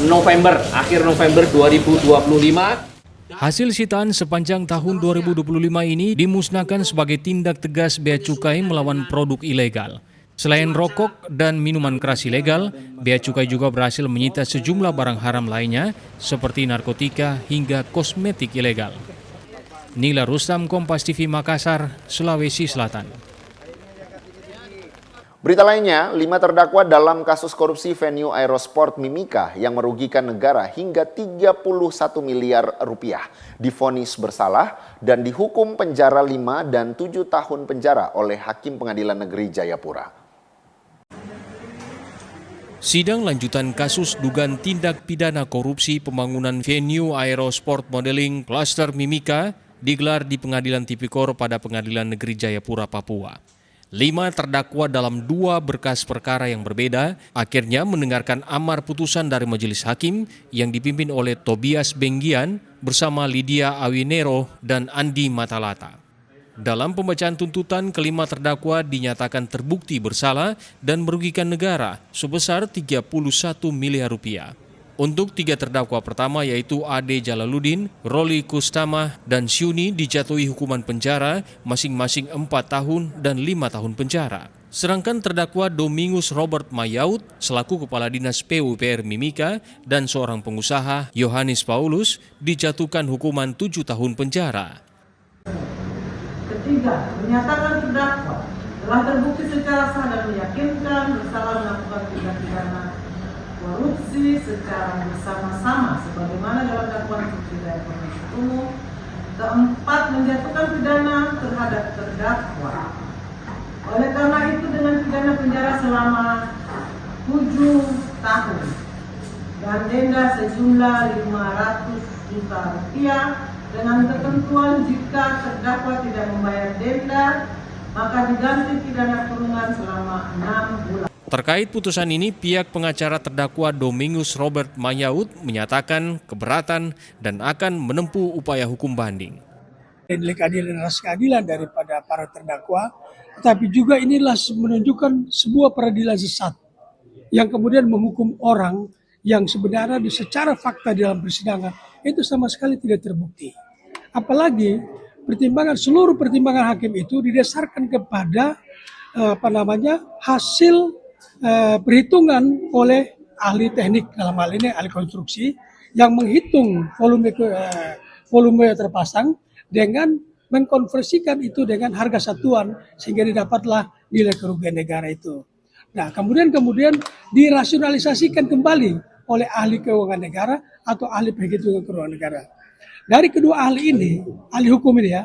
November, akhir November 2025. Hasil sitaan sepanjang tahun 2025 ini dimusnahkan sebagai tindak tegas Bea Cukai melawan produk ilegal. Selain rokok dan minuman keras ilegal, Bea Cukai juga berhasil menyita sejumlah barang haram lainnya seperti narkotika hingga kosmetik ilegal. Nila Rustam, Kompas TV Makassar, Sulawesi Selatan. Berita lainnya, 5 terdakwa dalam kasus korupsi venue Aerosport Mimika yang merugikan negara hingga 31 miliar rupiah divonis bersalah dan dihukum penjara 5 dan 7 tahun penjara oleh Hakim Pengadilan Negeri Jayapura. Sidang lanjutan kasus dugaan tindak pidana korupsi pembangunan venue Aerosport Modeling Cluster Mimika digelar di Pengadilan Tipikor pada Pengadilan Negeri Jayapura, Papua. 5 terdakwa dalam 2 berkas perkara yang berbeda akhirnya mendengarkan amar putusan dari majelis hakim yang dipimpin oleh Tobias Benggian bersama Lydia Awinero dan Andi Matalata. Dalam pembacaan tuntutan, kelima terdakwa dinyatakan terbukti bersalah dan merugikan negara sebesar 31 miliar rupiah. Untuk 3 terdakwa pertama yaitu Ade Jalaluddin, Roli Kustama, dan Syuni dijatuhi hukuman penjara masing-masing 4 tahun dan 5 tahun penjara. Sedangkan terdakwa Domingus Robert Mayaud selaku Kepala Dinas PUPR Mimika dan seorang pengusaha Yohanes Paulus dijatuhkan hukuman 7 tahun penjara. Ketiga, menyatakan terdakwa telah terbukti secara sah dan meyakinkan bersalah melakukan tindak pidana korupsi secara bersama-sama sebagaimana dalam dakwaan subsidiar penuntut umum. Keempat, menjatuhkan pidana terhadap terdakwa. Oleh karena itu dengan pidana penjara selama 7 tahun dan denda sejumlah 500 juta rupiah dengan ketentuan jika terdakwa tidak membayar denda maka diganti pidana kurungan selama 6 bulan. Terkait putusan ini, pihak pengacara terdakwa Domingus Robert Mayaud menyatakan keberatan dan akan menempuh upaya hukum banding. Delik keadilan dan rasa keadilan daripada para terdakwa, tetapi juga inilah menunjukkan sebuah peradilan sesat yang kemudian menghukum orang yang sebenarnya secara fakta di dalam persidangan itu sama sekali tidak terbukti. Apalagi seluruh pertimbangan hakim itu didasarkan kepada hasil perhitungan oleh ahli teknik, dalam hal ini ahli konstruksi yang menghitung volume terpasang dengan mengkonversikan itu dengan harga satuan sehingga didapatlah nilai kerugian negara itu. Nah, kemudian dirasionalisasikan kembali oleh ahli keuangan negara atau ahli perhitungan keuangan negara. Dari kedua ahli ini, ahli hukum ini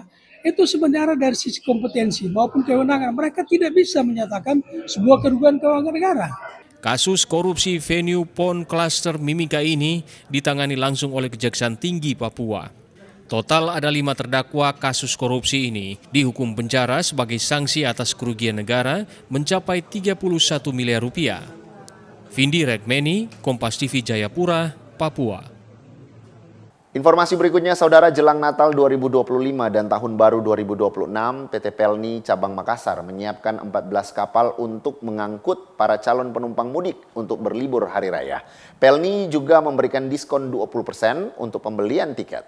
itu sebenarnya dari sisi kompetensi maupun kewenangan mereka tidak bisa menyatakan sebuah kerugian keuangan negara. Kasus korupsi venue PON Cluster Mimika ini ditangani langsung oleh Kejaksaan Tinggi Papua. Total ada 5 terdakwa kasus korupsi ini dihukum penjara sebagai sanksi atas kerugian negara mencapai 31 miliar rupiah. Vindi Rekmeni, Kompas TV Jayapura, Papua. Informasi berikutnya, Saudara, jelang Natal 2025 dan Tahun Baru 2026, PT Pelni Cabang Makassar menyiapkan 14 kapal untuk mengangkut para calon penumpang mudik untuk berlibur Hari Raya. Pelni juga memberikan diskon 20% untuk pembelian tiket.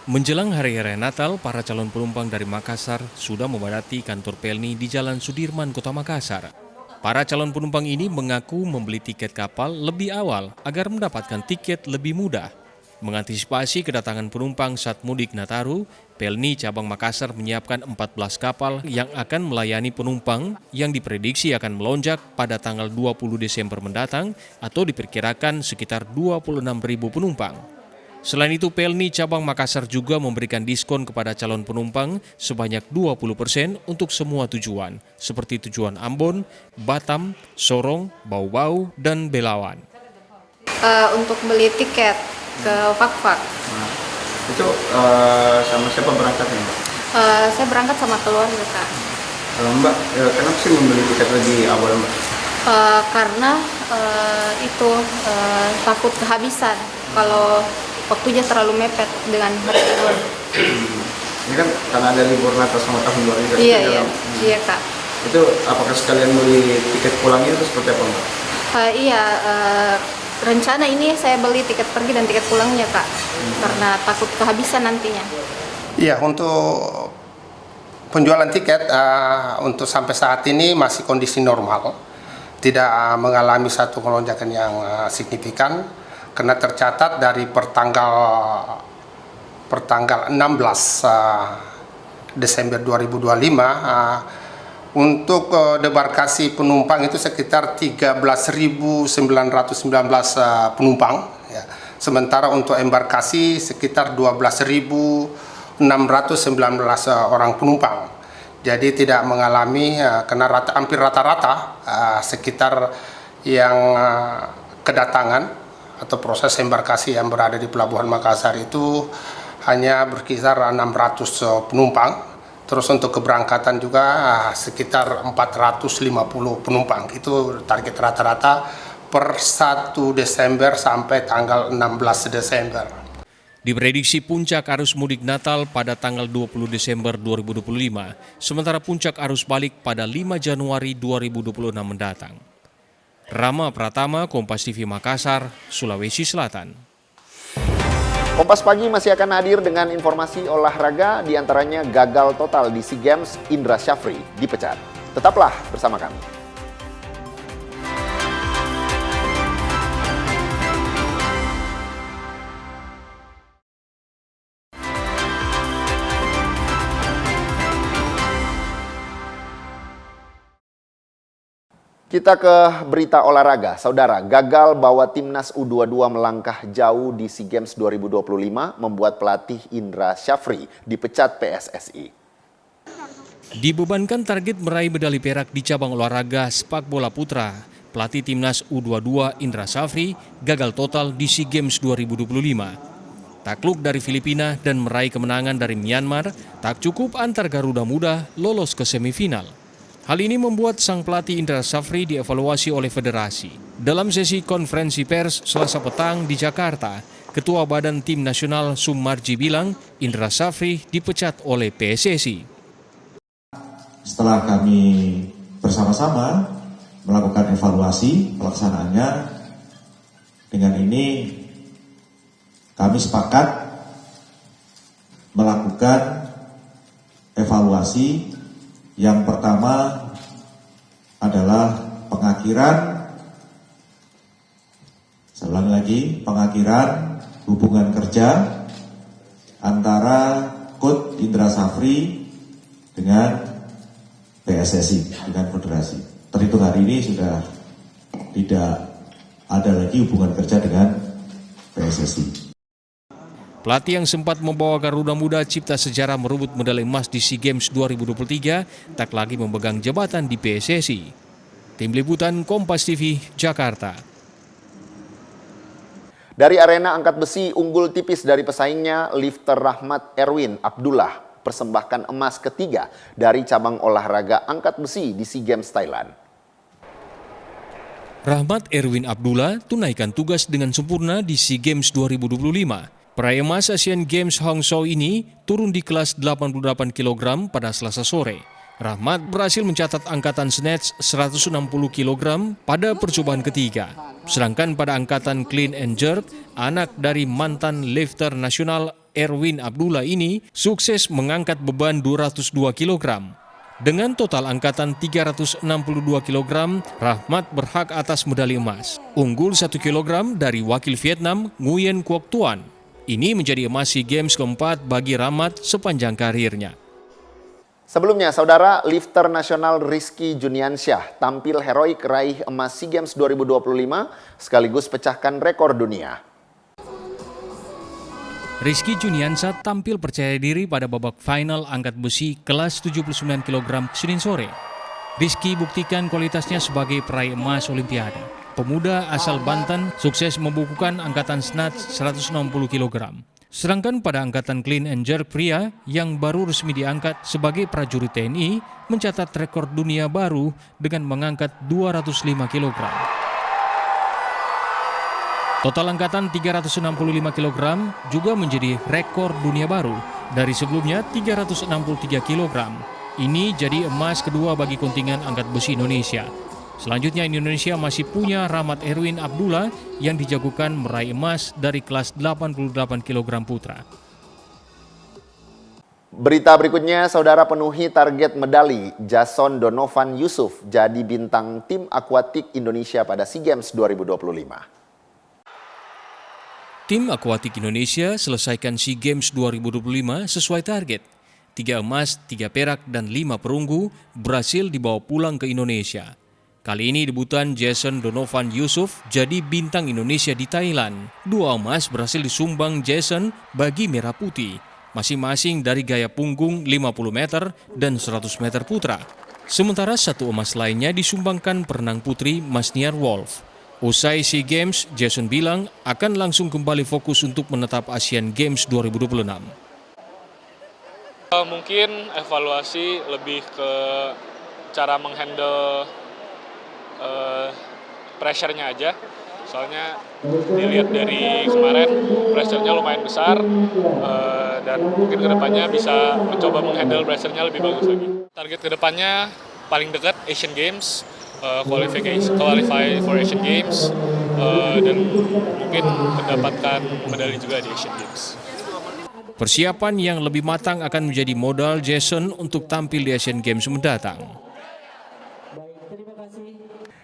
Menjelang Hari Raya Natal, para calon penumpang dari Makassar sudah memadati kantor Pelni di Jalan Sudirman, Kota Makassar. Para calon penumpang ini mengaku membeli tiket kapal lebih awal agar mendapatkan tiket lebih mudah. Mengantisipasi kedatangan penumpang saat mudik Nataru, Pelni Cabang Makassar menyiapkan 14 kapal yang akan melayani penumpang yang diprediksi akan melonjak pada tanggal 20 Desember mendatang atau diperkirakan sekitar 26.000 penumpang. Selain itu, Pelni Cabang Makassar juga memberikan diskon kepada calon penumpang sebanyak 20% untuk semua tujuan, seperti tujuan Ambon, Batam, Sorong, Bau-Bau, dan Belawan. Untuk beli tiket ke Fak-Fak. Itu sama siapa berangkatnya? Saya berangkat sama keluarga, Kak. Mbak, kenapa sih membeli tiket lebih awal, Mbak? Karena takut kehabisan kalau waktunya terlalu mepet dengan hari libur. Ini kan karena ada libur Natal sama Tahun Baru juga. Iya, Kak. Itu apakah sekalian beli tiket pulangnya atau seperti apa, Mbak? Rencana ini saya beli tiket pergi dan tiket pulangnya, Kak, karena takut kehabisan nantinya. Iya, untuk penjualan tiket untuk sampai saat ini masih kondisi normal, tidak mengalami satu lonjakan yang signifikan, karena tercatat dari pertanggal 16 Desember 2025 untuk debarkasi penumpang itu sekitar 13.919 penumpang, ya. Sementara untuk embarkasi sekitar 12.619 orang penumpang. Jadi tidak mengalami karena hampir rata-rata sekitar yang kedatangan atau proses embarkasi yang berada di Pelabuhan Makassar itu hanya berkisar 600 penumpang. Terus untuk keberangkatan juga sekitar 450 penumpang. Itu target rata-rata per 1 Desember sampai tanggal 16 Desember. Diprediksi puncak arus mudik Natal pada tanggal 20 Desember 2025, sementara puncak arus balik pada 5 Januari 2026 mendatang. Rama Pratama, Kompas TV Makassar, Sulawesi Selatan. Kompas Pagi masih akan hadir dengan informasi olahraga, diantaranya gagal total di SEA Games, Indra Syafri dipecat. Tetaplah bersama kami. Kita ke berita olahraga. Saudara, gagal bawa timnas U22 melangkah jauh di SEA Games 2025 membuat pelatih Indra Syafri dipecat PSSI. Dibebankan target meraih medali perak di cabang olahraga sepak bola putra, pelatih timnas U22 Indra Syafri gagal total di SEA Games 2025. Takluk dari Filipina dan meraih kemenangan dari Myanmar, tak cukup antar Garuda Muda lolos ke semifinal. Hal ini membuat sang pelatih Indra Syafri dievaluasi oleh federasi. Dalam sesi konferensi pers Selasa petang di Jakarta, Ketua Badan Tim Nasional Sumarji bilang Indra Syafri dipecat oleh PSSI. Setelah kami bersama-sama melakukan evaluasi pelaksanaannya, dengan ini kami sepakat melakukan evaluasi. Yang pertama adalah pengakhiran hubungan kerja antara Coach Indra Syafri dengan PSSI, dengan federasi. Terhitung hari ini sudah tidak ada lagi hubungan kerja dengan PSSI. Pelatih yang sempat membawa Garuda Muda cipta sejarah merebut medali emas di SEA Games 2023 tak lagi memegang jabatan di PSSI. Tim Liputan Kompas TV, Jakarta. Dari arena angkat besi unggul tipis dari pesaingnya, lifter Rahmat Erwin Abdullah persembahkan emas ketiga dari cabang olahraga angkat besi di SEA Games Thailand. Rahmat Erwin Abdullah tunaikan tugas dengan sempurna di SEA Games 2025. Peraih emas Asian Games Hangzhou ini turun di kelas 88 kg pada Selasa sore. Rahmat berhasil mencatat angkatan snatch 160 kg pada percobaan ketiga. Sedangkan pada angkatan clean and jerk, anak dari mantan lifter nasional Erwin Abdullah ini sukses mengangkat beban 202 kg. Dengan total angkatan 362 kg, Rahmat berhak atas medali emas. Unggul 1 kg dari wakil Vietnam Nguyen Quoc Tuan. Ini menjadi emas SEA Games keempat bagi Rahmat sepanjang karirnya. Sebelumnya, saudara, lifter nasional Rizky Juniansyah tampil heroik raih emas SEA Games 2025 sekaligus pecahkan rekor dunia. Rizky Juniansyah tampil percaya diri pada babak final angkat besi kelas 79 kg Senin sore. Rizky buktikan kualitasnya sebagai peraih emas Olimpiade. Pemuda asal Banten sukses membukukan angkatan snatch 160 kg. Sedangkan pada angkatan clean and jerk pria yang baru resmi diangkat sebagai prajurit TNI mencatat rekor dunia baru dengan mengangkat 205 kg. Total angkatan 365 kg juga menjadi rekor dunia baru dari sebelumnya 363 kg. Ini jadi emas kedua bagi kontingen angkat besi Indonesia. Selanjutnya Indonesia masih punya Rahmat Erwin Abdullah yang dijagokan meraih emas dari kelas 88 kg putra. Berita berikutnya, saudara, penuhi target medali. Jason Donovan Yusuf jadi bintang tim akuatik Indonesia pada SEA Games 2025. Tim akuatik Indonesia selesaikan SEA Games 2025 sesuai target. 3 emas, 3 perak, dan 5 perunggu berhasil dibawa pulang ke Indonesia. Kali ini debutan Jason Donovan Yusuf jadi bintang Indonesia di Thailand. 2 emas berhasil disumbang Jason bagi Merah Putih, masing-masing dari gaya punggung 50 meter dan 100 meter putra. Sementara 1 emas lainnya disumbangkan perenang putri Masniar Wolf. Usai SEA Games, Jason bilang akan langsung kembali fokus untuk menetap Asian Games 2026. Mungkin evaluasi lebih ke cara menghandle pressure-nya aja. Soalnya dilihat dari kemarin pressure-nya lumayan besar, dan mungkin kedepannya bisa mencoba menghandle pressure-nya lebih bagus lagi. Target kedepannya paling dekat Asian Games, qualify for Asian Games, dan mungkin mendapatkan medali juga di Asian Games. Persiapan yang lebih matang akan menjadi modal Jason untuk tampil di Asian Games mendatang.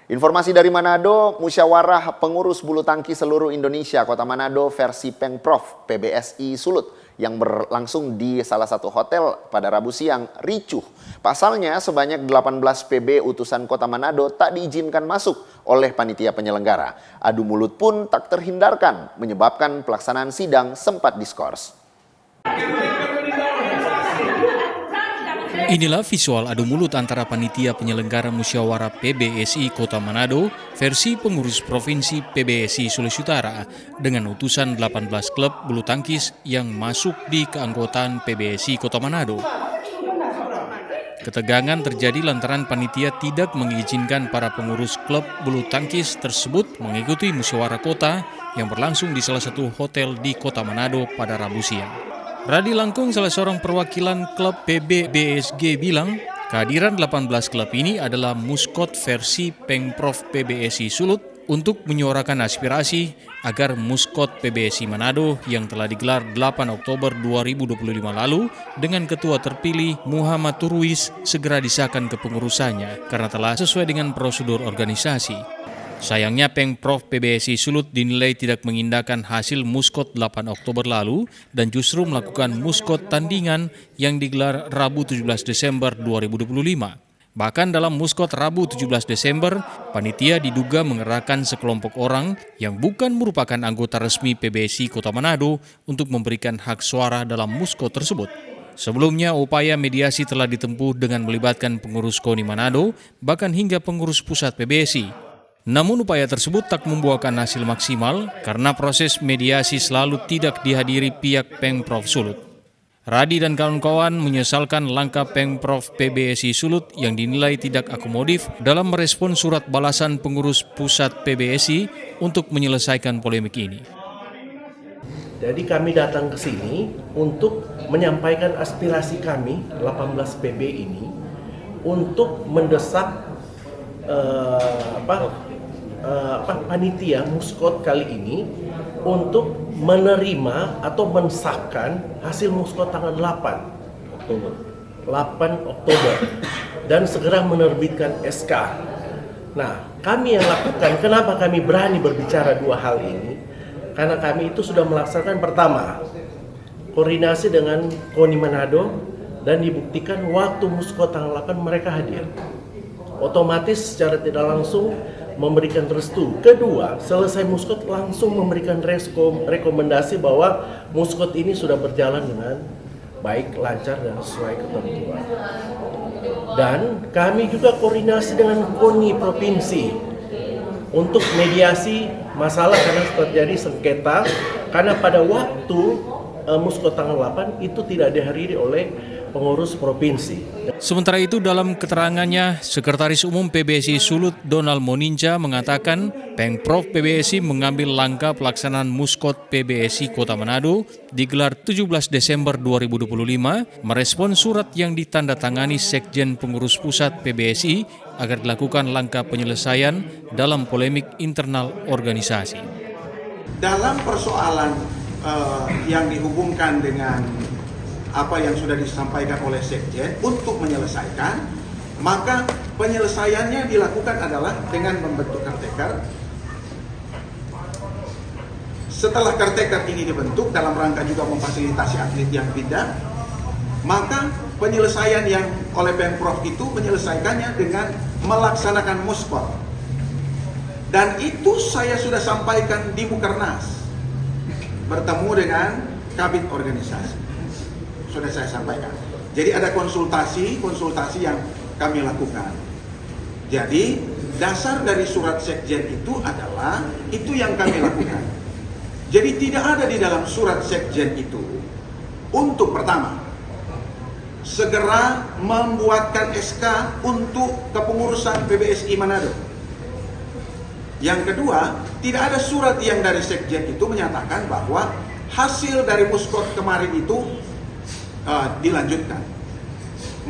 Informasi dari Manado, musyawarah pengurus bulu tangkis seluruh Indonesia Kota Manado versi Pengprov PBSI Sulut yang berlangsung di salah satu hotel pada Rabu siang ricuh. Pasalnya sebanyak 18 PB utusan Kota Manado tak diizinkan masuk oleh panitia penyelenggara. Adu mulut pun tak terhindarkan, menyebabkan pelaksanaan sidang sempat diskors. Inilah visual adu mulut antara panitia penyelenggara musyawarah PBSI Kota Manado versi pengurus provinsi PBSI Sulawesi Utara dengan utusan 18 klub bulu tangkis yang masuk di keanggotaan PBSI Kota Manado. Ketegangan terjadi lantaran panitia tidak mengizinkan para pengurus klub bulu tangkis tersebut mengikuti musyawarah kota yang berlangsung di salah satu hotel di Kota Manado pada Rabu siang. Radi Langkung, salah seorang perwakilan klub PBBSG bilang, kehadiran 18 klub ini adalah muskot versi Pengprov PBSI Sulut untuk menyuarakan aspirasi agar muskot PBSI Manado yang telah digelar 8 Oktober 2025 lalu dengan ketua terpilih Muhammad Turwis segera disahkan kepengurusannya karena telah sesuai dengan prosedur organisasi. Sayangnya Pengprov PBSI Sulut dinilai tidak mengindahkan hasil muskot 8 Oktober lalu dan justru melakukan muskot tandingan yang digelar Rabu 17 Desember 2025. Bahkan dalam muskot Rabu 17 Desember, panitia diduga mengerahkan sekelompok orang yang bukan merupakan anggota resmi PBSI Kota Manado untuk memberikan hak suara dalam muskot tersebut. Sebelumnya, upaya mediasi telah ditempuh dengan melibatkan pengurus KONI Manado, bahkan hingga pengurus pusat PBSI. Namun upaya tersebut tak membuahkan hasil maksimal karena proses mediasi selalu tidak dihadiri pihak Pengprov Sulut. Radi dan kawan-kawan menyesalkan langkah Pengprov PBSI Sulut yang dinilai tidak akomodatif dalam merespon surat balasan pengurus pusat PBSI untuk menyelesaikan polemik ini. Jadi kami datang ke sini untuk menyampaikan aspirasi kami 18 PB ini untuk mendesak panitia muskot kali ini untuk menerima atau mensahkan hasil muskot tanggal 8 Oktober dan segera menerbitkan SK. Nah, kami yang lakukan, kenapa kami berani berbicara dua hal ini? Karena kami itu sudah melaksanakan pertama, koordinasi dengan KONI Manado dan dibuktikan waktu muskot tanggal 8 mereka hadir. Otomatis secara tidak langsung memberikan restu. Kedua, selesai muskot langsung memberikan rekomendasi bahwa muskot ini sudah berjalan dengan baik, lancar, dan sesuai ketentuan. Dan kami juga koordinasi dengan KONI Provinsi untuk mediasi masalah karena terjadi sengketa, karena pada waktu Muskot tanggal 8 itu tidak dihadiri oleh pengurus provinsi. Sementara itu dalam keterangannya, Sekretaris Umum PBSI Sulut Donald Moninca mengatakan Pemprov PBSI mengambil langkah pelaksanaan Muskot PBSI Kota Manado digelar 17 Desember 2025 merespon surat yang ditandatangani Sekjen Pengurus Pusat PBSI agar dilakukan langkah penyelesaian dalam polemik internal organisasi. Dalam persoalan yang dihubungkan dengan apa yang sudah disampaikan oleh Sekjen untuk menyelesaikan, maka penyelesaiannya dilakukan adalah dengan membentuk Karteker. Setelah Karteker ini dibentuk dalam rangka juga memfasilitasi atlet yang pindah, maka penyelesaian yang oleh Pemprov itu menyelesaikannya dengan melaksanakan Muskot. Dan itu saya sudah sampaikan di Mukernas, bertemu dengan kabit organisasi. Sudah saya sampaikan. Jadi ada konsultasi yang kami lakukan. Jadi dasar dari surat Sekjen itu adalah itu yang kami lakukan. Jadi tidak ada di dalam surat Sekjen itu untuk pertama segera membuatkan SK untuk kepengurusan PBSI Manado. Yang kedua, tidak ada surat yang dari Sekjen itu menyatakan bahwa hasil dari Muskot kemarin itu dilanjutkan.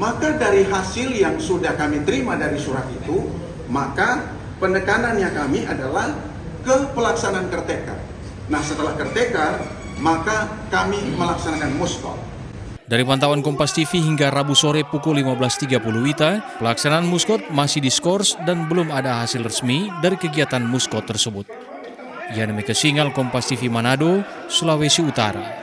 Maka dari hasil yang sudah kami terima dari surat itu, maka penekanannya kami adalah ke pelaksanaan Karteker. Nah, setelah Karteker, maka kami melaksanakan Muskot. Dari pantauan Kompas TV hingga Rabu sore pukul 15.30 WITA, pelaksanaan Muskot masih diskors dan belum ada hasil resmi dari kegiatan Muskot tersebut. Yani Meka Singal, Kompas TV Manado, Sulawesi Utara.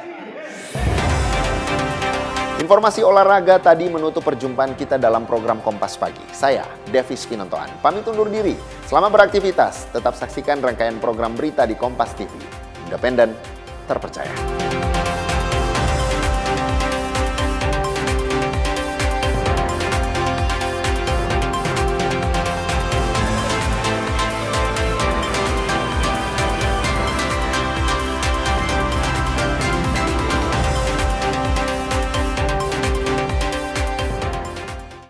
Informasi olahraga tadi menutup perjumpaan kita dalam program Kompas Pagi. Saya, Devis Pinontoan, pamit undur diri. Selamat beraktivitas, tetap saksikan rangkaian program berita di Kompas TV. Independen, terpercaya.